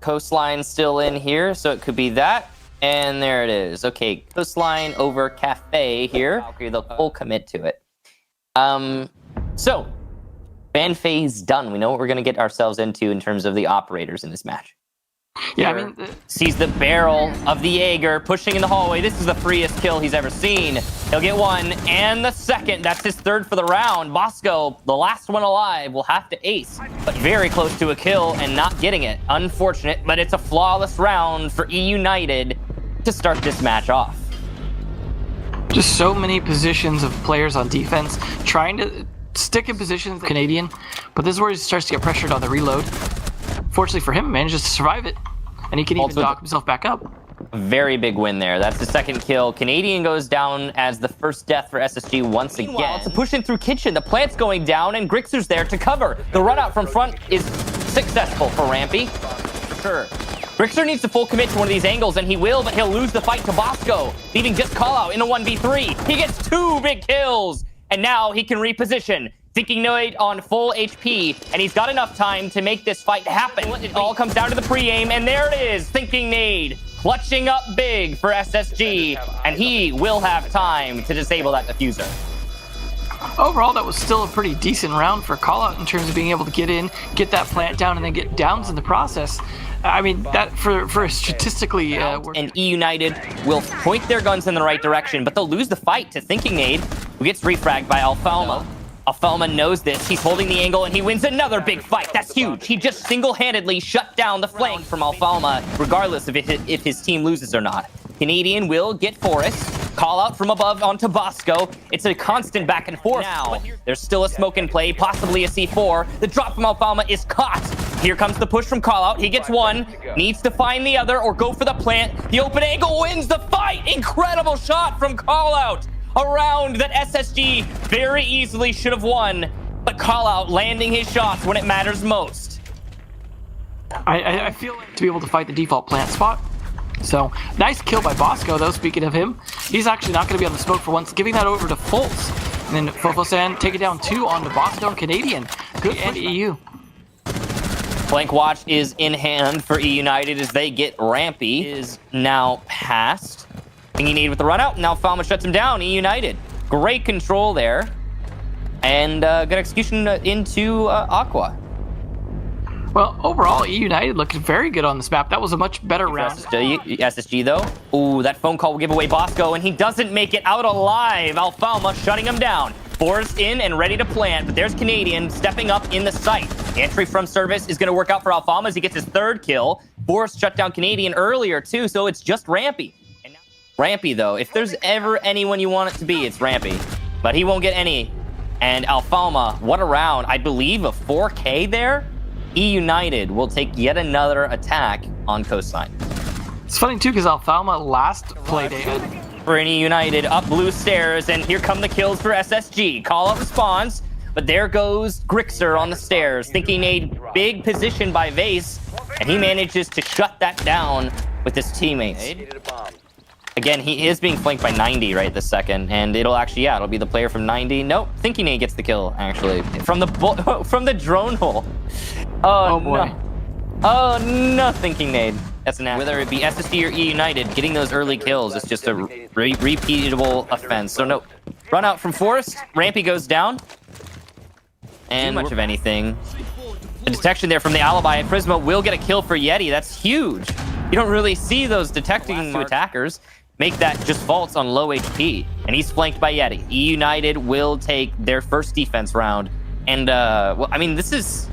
Coastline still in here, so it could be that. And there it is. Okay, Coastline over Cafe here. Okay, they'll full commit to it. So, fan phase done. We know what we're going to get ourselves into in terms of the operators in this match. Yeah, I mean... Sees the barrel of the Jaeger pushing in the hallway. This is the freest kill he's ever seen. He'll get one and the second. That's his third for the round. Bosco, the last one alive, will have to ace. But very close to a kill and not getting it. Unfortunate, but it's a flawless round for eUnited to start this match off. Just so many positions of players on defense trying to stick in positions Canadian, but this is where he starts to get pressured on the reload. Fortunately for him, he manages to survive it, and he can even knock himself back up. Very big win there. That's the second kill. Canadian goes down as the first death for SSG once again. Meanwhile, to push in through kitchen, the plant's going down, and Grixer's there to cover. The run out from front is successful for Rampy. Sure. Grixer needs to full commit to one of these angles, and he will, but he'll lose the fight to Bosco, leaving just Callout in a 1v3. He gets 2 big kills, and now he can reposition. Thinking Nade on full HP, and he's got enough time to make this fight happen. It all comes down to the pre-aim, and there it is. Thinking Nade clutching up big for SSG, and he will have time to disable that diffuser. Overall, that was still a pretty decent round for Callout in terms of being able to get in, get that plant down, and then get downs in the process. I mean, that for statistically... and eUnited will point their guns in the right direction, but they'll lose the fight to Thinking Nade, who gets refragged by Alfalma. Alfalma knows this. He's holding the angle, and he wins another big fight. That's huge. He just single-handedly shut down the flank from Alfalma, regardless of if his team loses or not. Canadian will get Forrest. Call out from above onto Bosco. It's a constant back and forth. Now, there's still a smoke in play, possibly a C4. The drop from Alfalma is caught. Here comes the push from Callout. He gets one, needs to find the other or go for the plant. The open angle wins the fight. Incredible shot from Callout. A round that SSG very easily should have won, but Callout landing his shots when it matters most. I feel like to be able to fight the default plant spot. So, nice kill by Bosco, though, speaking of him. He's actually not going to be on the smoke for once, giving that over to Fultz. And then Fofosan take it down 2 onto Bosco and Canadian. Good for EU. Flank watch is in hand for eUnited as they get Rampy. Is now passed. Thinking Nade with the run out. Now Falma shuts him down. eUnited. Great control there. And good execution into Aqua. Well, overall, eUnited looked very good on this map. That was a much better round. SSG, though. Ooh, that phone call will give away Bosco, and he doesn't make it out alive. Alfalma shutting him down. Forrest in and ready to plant, but there's Canadian stepping up in the site. The entry from service is going to work out for Alfalma as he gets his 3rd kill. Forrest shut down Canadian earlier, too, so it's just Rampy. Rampy, though, if there's ever anyone you want it to be, it's Rampy. But he won't get any. And Alfalma, what a round. I believe a 4K there. eUnited will take yet another attack on Coastline. It's funny, too, because Alfalma last playdate for an eUnited up blue stairs, and here come the kills for SSG. Call up response, but there goes Grixer on the stairs, thinking a big position by Vase, and he manages to shut that down with his teammates. Again, he is being flanked by 90 right this second, and it'll actually, yeah, it'll be the player from 90. Nope, Thinking Nade gets the kill, actually. From the drone hole. Oh boy. No. Oh, no, Thinking Nade. That's an whether it be SSD or eUnited, getting those early kills is just a repeatable offense. So, no. Run out from Forrest. Rampy goes down. And much of anything. The detection there from the Alibi, and Prisma will get a kill for Yeti. That's huge. You don't really see those detecting attackers make that just faults on low HP. And he's flanked by Yeti. eUnited will take their first defense round. And, well, I mean, this is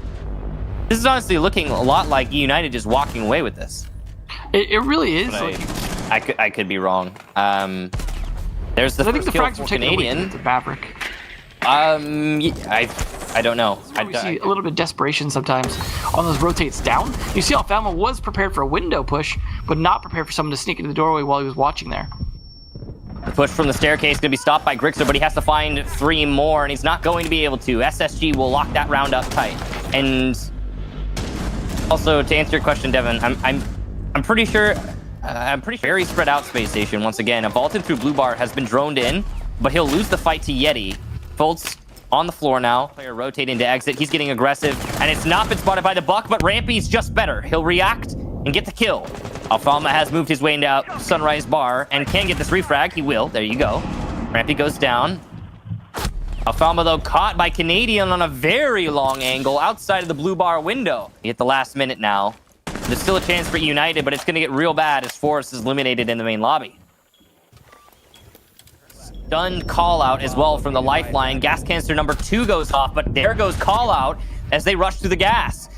honestly looking a lot like eUnited just walking away with this. It really is. I could be wrong. There's the first kill for Canadian. Maverick. I don't know. I see a little bit of desperation sometimes on those rotates down. You see Alfalma was prepared for a window push, but not prepared for someone to sneak into the doorway while he was watching there. The push from the staircase going to be stopped by Grixer, but he has to find 3 more, and he's not going to be able to. SSG will lock that round up tight. And also, to answer your question, Devin, I'm pretty sure very spread out Spacestation once again. A vaulted through blue bar has been droned in, but he'll lose the fight to Yeti. Fultz on the floor now. Player rotating to exit. He's getting aggressive, and it's not been spotted by the Buck, but Rampy's just better. He'll react and get the kill. Alfalma has moved his way into Sunrise Bar and can get this refrag. He will. There you go. Rampy goes down. Alfalma, though, caught by Canadian on a very long angle outside of the blue bar window. We hit the last minute now. There's still a chance for eUnited, but it's going to get real bad as Forrest is eliminated in the main lobby. Stunned call out as well from the lifeline. Gas canister number 2 goes off, but there goes call out as they rush through the gas.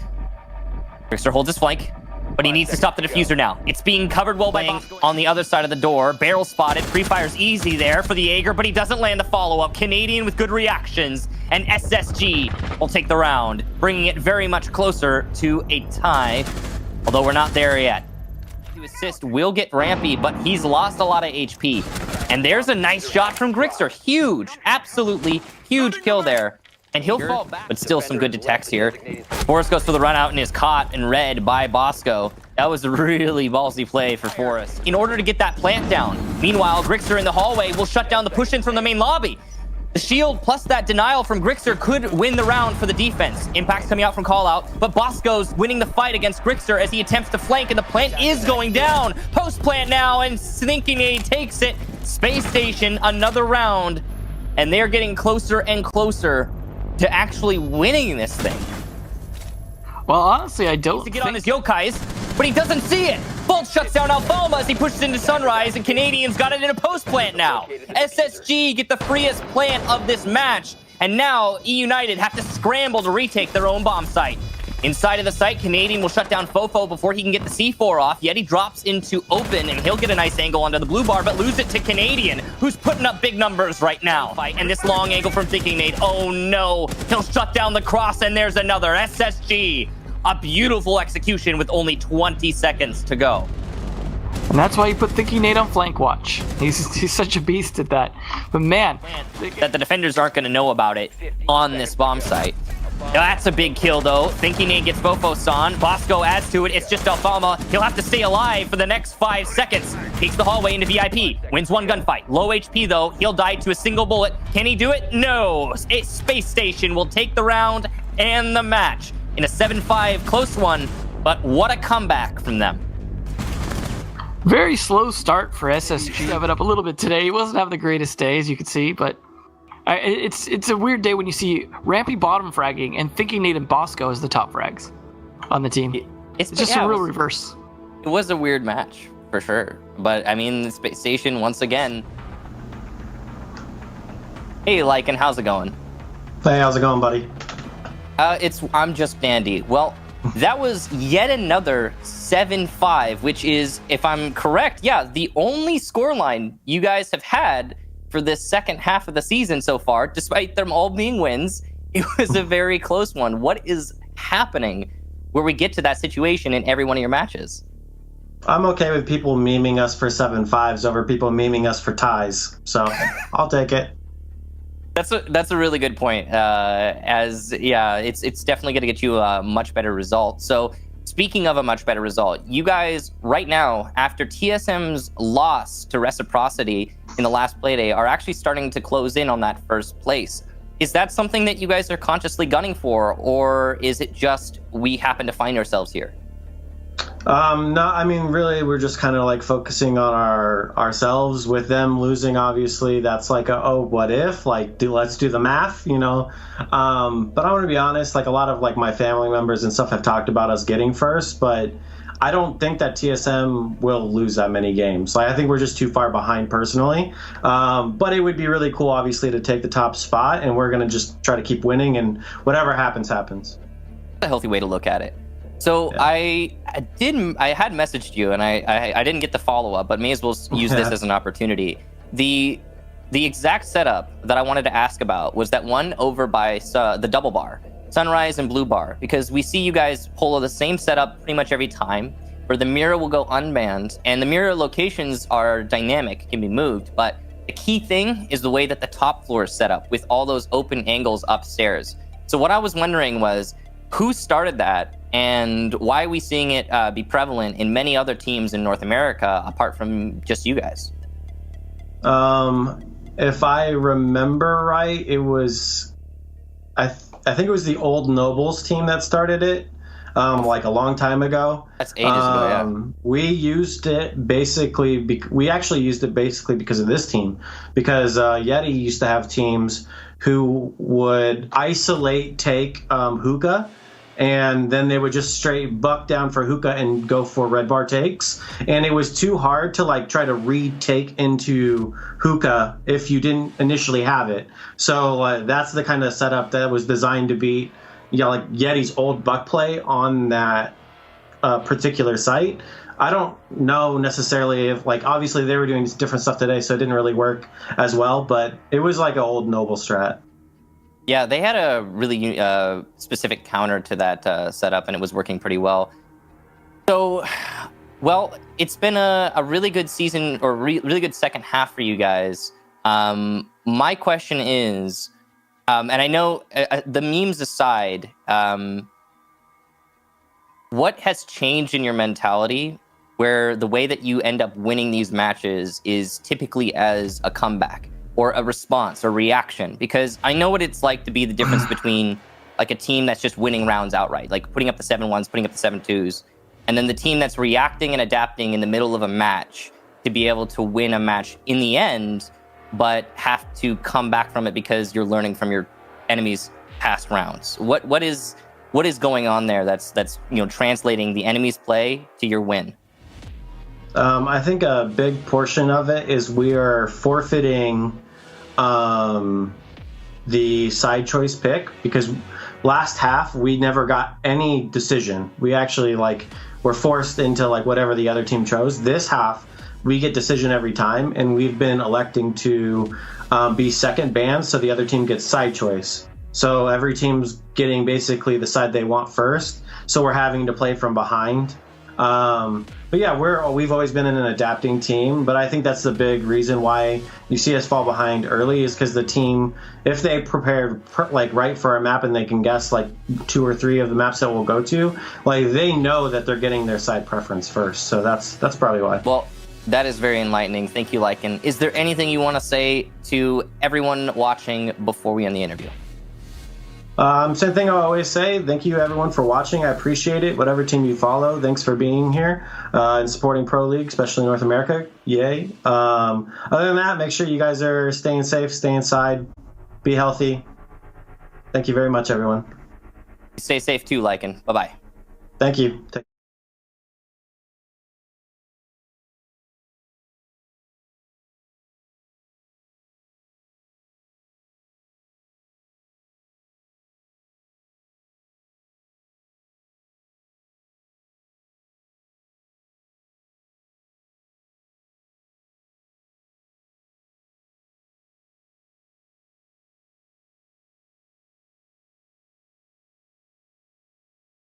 Grixer holds his flank, but he needs to stop the diffuser now. It's being covered well by on the other side of the door. Barrel spotted. Pre-fire's easy there for the Jaeger, but he doesn't land the follow-up. Canadian with good reactions, and SSG will take the round, bringing it very much closer to a tie, although we're not there yet. To assist will get Rampy, but he's lost a lot of HP. And there's a nice shot from Grixer. Huge, absolutely huge kill there. And he'll fall back, but still some good detects here. Forrest goes for the run out and is caught in red by Bosco. That was a really ballsy play for Forrest in order to get that plant down. Meanwhile, Grixer in the hallway will shut down the push-in from the main lobby. The shield plus that denial from Grixer could win the round for the defense. Impact's coming out from callout, but Bosco's winning the fight against Grixer as he attempts to flank, and the plant is going down. Post plant now, and Sneaking Aid takes it. Space Station, another round, and they're getting closer and closer to actually winning this thing. Well, honestly, I don't to get on his yokais, but he doesn't see it. Bolt shuts down Alfalma as he pushes into Sunrise, and Canadians got it in a post plant now. SSG get the freest plant of this match, and now eUnited have to scramble to retake their own bomb site. Inside of the site, Canadian will shut down Fofo before he can get the C4 off. Yet he drops into open, and he'll get a nice angle onto the blue bar, but lose it to Canadian, who's putting up big numbers right now. And this long angle from Thinking Nade, oh no, he'll shut down the cross, and there's another. SSG, a beautiful execution with only 20 seconds to go. And that's why you put Thinking Nade on flank watch. He's such a beast at that. But man, that the defenders aren't going to know about it on this bomb site. That's a big kill, though. Thinking Nade gets Fofos on. Bosco adds to it. It's just Alfalma. He'll have to stay alive for the next 5 seconds. Takes the hallway into VIP. Wins one gunfight. Low HP, though. He'll die to a single bullet. Can he do it? No. Space Station will take the round and the match in a 7-5 close one. But what a comeback from them. Very slow start for SSG. Have it up a little bit today. He wasn't having the greatest day, as you can see, but it's a weird day when you see Rampy bottom fragging and Thinking Nade and Bosco as the top frags on the team. It's just a real reverse. It was a weird match, for sure. But, I mean, the Space Station, once again. Hey, Lycan, how's it going? Hey, how's it going, buddy? I'm just dandy. Well, that was yet another 7-5, which is, if I'm correct, yeah, the only scoreline you guys have had for this second half of the season so far, despite them all being wins. It was a very close one. What is happening where we get to that situation in every one of your matches? I'm okay with people memeing us for 7-5s over people memeing us for ties, so I'll take it. That's a really good point. It's definitely going to get you a much better result. So speaking of a much better result, you guys right now, after TSM's loss to Reciprocity in the last playday, are actually starting to close in on that first place. Is that something that you guys are consciously gunning for, or is it just we happen to find ourselves here? No, I mean, really, we're just kind of like focusing on ourselves. With them losing, obviously, that's like what if? Like, let's do the math, you know? But I want to be honest, like a lot of like my family members and stuff have talked about us getting first, but I don't think that TSM will lose that many games. Like, I think we're just too far behind personally. But it would be really cool, obviously, to take the top spot, and we're going to just try to keep winning, and whatever happens, happens. A healthy way to look at it. So yeah. I had messaged you, and I didn't get the follow-up, but may as well use this as an opportunity. The exact setup that I wanted to ask about was that one over by the double bar, Sunrise and blue bar, because we see you guys pull the same setup pretty much every time, where the mirror will go unbanned, and the mirror locations are dynamic, can be moved, but the key thing is the way that the top floor is set up with all those open angles upstairs. So what I was wondering was, who started that, and why are we seeing it be prevalent in many other teams in North America apart from just you guys? If I remember right, it was I think it was the old Nobles team that started it. like a long time ago. That's ages ago, yeah. We used it basically. We actually used it basically because of this team, because Yeti used to have teams who would isolate take hookah, and then they would just straight buck down for hookah and go for red bar takes. And it was too hard to like try to retake into hookah if you didn't initially have it. So that's the kind of setup that was designed to beat, like Yeti's old buck play on that particular site. I don't know necessarily if, like, obviously they were doing different stuff today, so it didn't really work as well, but it was like an old noble strat. Yeah, they had a really specific counter to that setup, and it was working pretty well. So, well, it's been a really good season, or really good second half for you guys. My question is, and I know the memes aside, what has changed in your mentality where the way that you end up winning these matches is typically as a comeback or a response or reaction? Because I know what it's like to be the difference between like a team that's just winning rounds outright, like putting up the 7-1s, putting up the 7-2s, and then the team that's reacting and adapting in the middle of a match to be able to win a match in the end, but have to come back from it because you're learning from your enemy's past rounds. What is going on there that's translating the enemy's play to your win? I think a big portion of it is we are forfeiting the side choice pick, because last half we never got any decision. We actually were forced into whatever the other team chose. This half we get decision every time, and we've been electing to be second banned, so the other team gets side choice. So every team's getting basically the side they want first, so we're having to play from behind. But yeah, we've always been an adapting team, but I think that's the big reason why you see us fall behind early, is because the team, if they prepared right for a map and they can guess 2 or 3 of the maps that we'll go to, they know that they're getting their side preference first. So that's probably why. Well, that is very enlightening. Thank you, Lycan. Is there anything you want to say to everyone watching before we end the interview? Same thing I always say. Thank you, everyone, for watching. I appreciate it. Whatever team you follow, thanks for being here and supporting Pro League, especially North America. Yay. Other than that, make sure you guys are staying safe, stay inside, be healthy. Thank you very much, everyone. Stay safe too, Lycan. Bye-bye. Thank you.